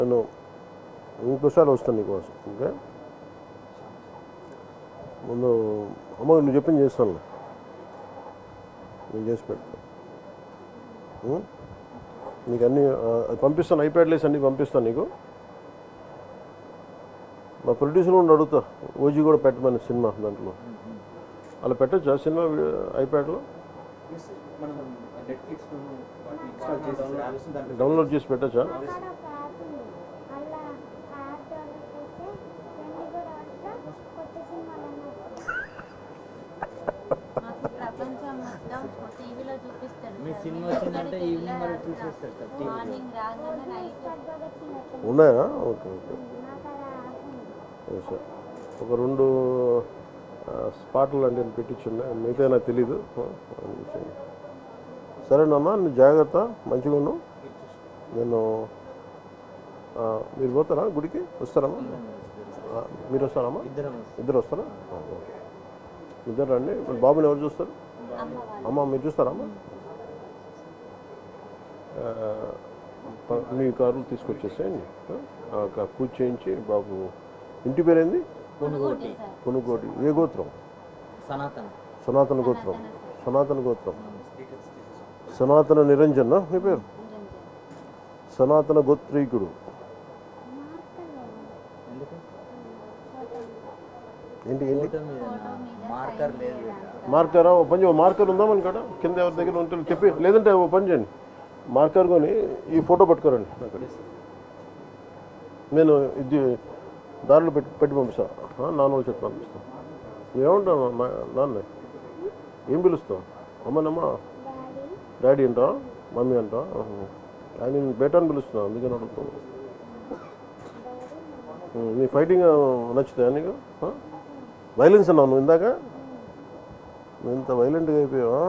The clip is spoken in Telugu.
నేను ఇంకోసారి వస్తాను నీకోసం. ఓకే, ముందు అమ్మ నువ్వు చెప్పింది చేస్తాను, నేను చేసి పెడతాను. నీకు అన్నీ పంపిస్తాను, ఐప్యాడ్లేసి అన్నీ పంపిస్తాను నీకు. మా ప్రొడ్యూసర్ కూడా అడుగుతా, ఓజీ కూడా పెట్టమని సినిమా దాంట్లో. అలా పెట్టచ్చా సినిమా ఐప్యాడ్లో? డౌన్లోడ్ చేసి పెట్టచ్చా? ఉన్నాయా? Okay okay sir. ఒక 2 స్పాట్లు అంటే పెట్టించున్నాయి, మిగతా నాకు తెలీదు. సరేనమ్మా, నువ్వు జాగ్రత్త, మంచిగా ఉన్నావు. నేను మీరు పోతారా గుడికి? వస్తారమ్మా? మీరు వస్తారమ్మా? ఇద్దరు వస్తారా? ఇద్దరు రండి. బాబుని ఎవరు చూస్తారు? అమ్మ మీరు చూస్తారమ్మా? మీ కారు తీసుకొచ్చేసేయండి, పూజ చేయించి. బాబు ఇంటి పేరేంది? కొనుగోటి. ఏ గోత్రం? సనాతన గోత్రం. సనాతన గోత్రం. సనాతన నిరంజన్ మీ పేరు? సనాతన గోత్రీకుడు. ఏంటి ఏంటి మార్కరా? ఓ పని, మార్కర్ ఉందా మన కాడ? కింద ఎవరి దగ్గర ఉంటే చెప్పి, లేదంటే ఓ పని చేయండి, మార్కర్ కొని ఈ ఫోటో పట్టుకోరండి అక్కడ. నేను ఇది దారిలో పెట్టి పంపిస్తాను, నాన్న వాళ్ళు చెప్పి పంపిస్తాను. ఏమంటావు నాన్న? ఏం పిలుస్తావు? అమ్మనమ్మా, డాడీ అంటా, మమ్మీ అంటా? ఆయన నేను బేటాన్ని పిలుస్తున్నాను, అందుకని అడుగుతాను. నీ ఫైటింగ్ నచ్చుతాయా నీకు? వైలెన్స్ అన్నావు నువ్వు ఇందాక, నువ్వు ఇంత వైలెంట్గా అయిపోయావా?